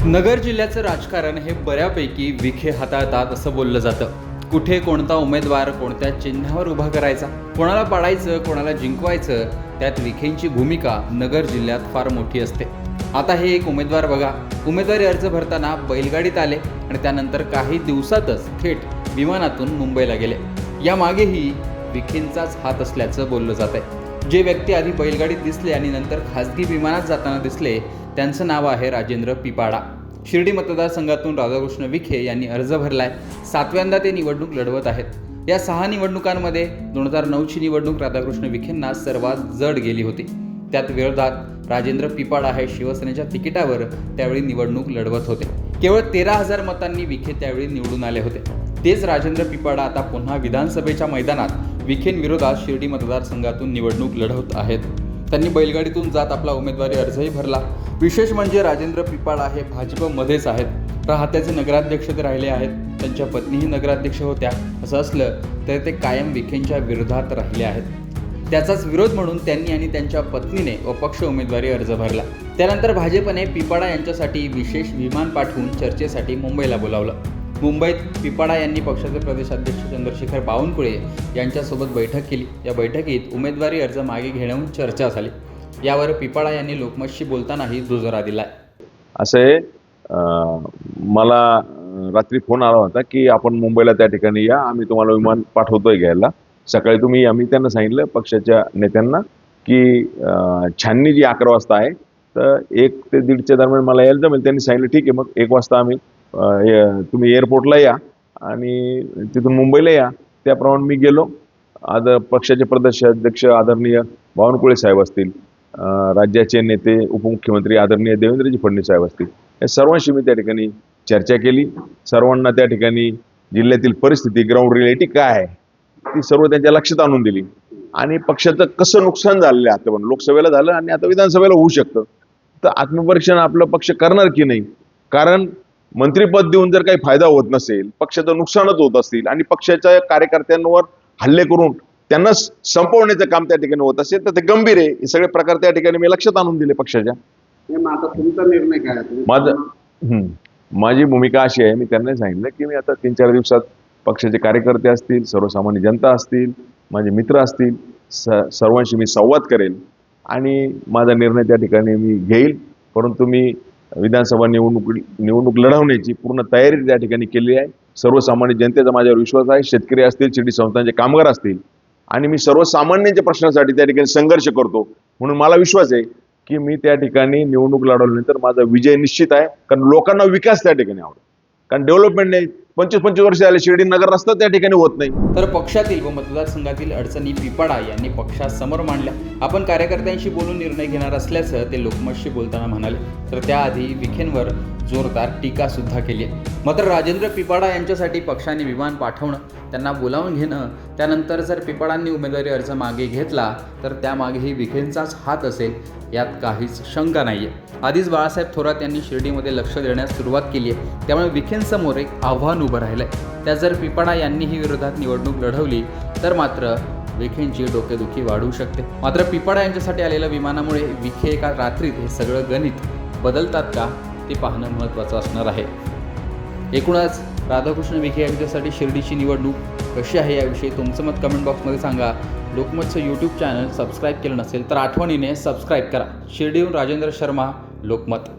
नगर जिल्ह्याचं राजकारण हे बऱ्यापैकी विखे हाताळतात असं बोललं जातं. कुठे कोणता उमेदवार कोणत्या चिन्हावर उभा करायचा, कोणाला पाडायचं, कोणाला जिंकवायचं, त्यात विखेंची भूमिका नगर जिल्ह्यात फार मोठी असते. आता हे एक उमेदवार बघा, उमेदवारी अर्ज भरताना बैलगाडीत आले आणि त्यानंतर काही दिवसातच थेट विमानातून मुंबईला गेले. यामागेही विखेंचाच हात असल्याचं बोललं जात आहे. जे व्यक्ती आधी बैलगाडीत दिसले आणि नंतर खासगी विमानात जाताना दिसले, त्यांचं नाव आहे राजेंद्र पिपाडा. शिर्डी मतदारसंघातून राधाकृष्ण विखे यांनी अर्ज भरलाय. 7व्यांदा ते निवडणूक लढवत आहेत. या 6 निवडणुकांमध्ये 2009ची निवडणूक राधाकृष्ण विखेंना सर्वात जड गेली होती. त्यात विरोधात राजेंद्र पिपाडा हे शिवसेनेच्या तिकिटावर त्यावेळी निवडणूक लढवत होते. केवळ 13,000 मतांनी विखे त्यावेळी निवडून आले होते. तेच राजेंद्र पिपाडा आता पुन्हा विधानसभेच्या मैदानात विखेंविरोधात शिर्डी मतदारसंघातून निवडणूक लढवत आहेत. त्यांनी बैलगाडीतून जात आपला उमेदवारी अर्जही भरला. विशेष म्हणजे राजेंद्र पिपाडा हे भाजपमध्येच आहेत. राहत्याचे नगराध्यक्ष ते राहिले आहेत. त्यांच्या पत्नीही नगराध्यक्ष होत्या. असं असलं तर ते कायम विखेंच्या विरोधात राहिले आहेत. त्याचाच विरोध म्हणून त्यांनी आणि त्यांच्या पत्नीने अपक्ष उमेदवारी अर्ज भरला. त्यानंतर भाजपने पिपाडा यांच्यासाठी विशेष विमान पाठवून चर्चेसाठी मुंबईला बोलावलं. मुंबईत पिपाडा यांनी पक्षाचे प्रदेशाध्यक्ष चंद्रशेखर बावनकुळे यांच्यासोबत बैठक केली. या बैठकीत उमेदवारी अर्ज मागे घेण्यावर चर्चा झाली. यावर पिपाडा यांनी लोकमतशी बोलतानाही दुजोरा दिलाय. असे मला रात्री फोन आला होता की आपण मुंबईला त्या ठिकाणी या, आम्ही तुम्हाला विमान पाठवतोय घ्यायला. सकाळी तुम्ही आम्ही त्यांना सांगितलं पक्षाच्या नेत्यांना की छाननी जी 11 वाजता आहे, तर 1 ते 1:30च्या दरम्यान मला यायला जमेल. त्यांनी सांगितलं ठीक आहे, मग 1 वाजता आम्ही तुम्ही एअरपोर्टला या आणि तिथून मुंबईला या. त्याप्रमाणे मी गेलो. पक्षाचे प्रदेशाध्यक्ष आदरणीय बावनकुळे साहेब असतील, राज्याचे नेते उपमुख्यमंत्री आदरणीय देवेंद्रजी फडणवीस साहेब असतील, या सर्वांशी मी त्या ठिकाणी चर्चा केली. सर्वांना त्या ठिकाणी जिल्ह्यातील परिस्थिती, ग्राउंड रियालिटी काय आहे, ती सर्व त्यांच्या लक्षात आणून दिली. आणि पक्षाचं कसं नुकसान झालेलं आहे, आता पण लोकसभेला झालं आणि आता विधानसभेला होऊ शकतं, तर आत्मपरीक्षण आपलं पक्ष करणार की नाही. कारण मंत्रिपद देऊन जर काही फायदा होत नसेल, पक्षाचं नुकसानच होत असतील आणि पक्षाच्या कार्यकर्त्यांवर हल्ले करून त्यांना संपवण्याचं काम त्या ठिकाणी होत असेल, तर ते गंभीर आहे. हे सगळे प्रकार त्या ठिकाणी मी लक्षात आणून दिले पक्षाच्या. आता तुमचा निर्णय काय? माझी भूमिका अशी आहे, मी त्यांना सांगितलं की मी आता 3-4 दिवसात पक्षाचे कार्यकर्ते असतील, सर्वसामान्य जनता असतील, माझे मित्र असतील, सर्वांशी मी संवाद करेल आणि माझा निर्णय त्या ठिकाणी मी घेईल. परंतु मी विधानसभा निवडणूक लढवण्याची पूर्ण तयारी त्या ठिकाणी केली आहे. सर्वसामान्य जनतेचा माझ्यावर विश्वास आहे. शेतकरी असतील, शिर्डी संस्थांचे कामगार असतील, आणि मी सर्वसामान्यांच्या प्रश्नासाठी त्या ठिकाणी संघर्ष करतो. म्हणून मला विश्वास आहे की मी त्या ठिकाणी निवडणूक लढवल्यानंतर माझा विजय निश्चित आहे. कारण लोकांना विकास त्या ठिकाणी आवडेल. कारण डेव्हलपमेंट नाही, 25-25 वर्ष झाले शिर्डी नगर रस्ता त्या ठिकाणी होत नाही. तर पक्षातील व मतदारसंघातील अडचणी पिपाडा यांनी पक्षासमोर मांडल्या. आपण कार्यकर्त्यांशी बोलून निर्णय घेणार असल्याचं ते लोकमतशी बोलताना म्हणाले. तर त्याआधी विखेंवर जोरदार टीका सुद्धा केली आहे. मात्र राजेंद्र पिपाडा यांच्यासाठी पक्षाने विमान पाठवणं, त्यांना बोलावून घेणं, त्यानंतर जर पिपाडांनी उमेदवारी अर्ज मागे घेतला तर त्यामागेही विखेंचाच हात असेल, यात काहीच शंका नाही आहे. आधीच बाळासाहेब थोरात यांनी शिर्डीमध्ये लक्ष देण्यास सुरुवात केली आहे. त्यामुळे विखेंसमोर एक आव्हान उभं राहिलं आहे. त्या जर पिपाडा यांनीही विरोधात निवडणूक लढवली तर मात्र विखेंची डोकेदुखी वाढू शकते. मात्र पिपाडा यांच्यासाठी आलेल्या विमानामुळे विखे एका रात्रीत हे सगळं गणित बदलतात का, ते पाहणं महत्त्वाचं असणार आहे. एकूणच राधाकृष्ण विखे यांच्यासाठी शिर्डीची निवडणूक कशी आहे याविषयी तुमचं मत कमेंट बॉक्समध्ये सांगा. लोकमतचं यूट्यूब चॅनल सबस्क्राईब केलं नसेल तर आठवणीने सबस्क्राईब करा. शिर्डीहून राजेंद्र शर्मा, लोकमत.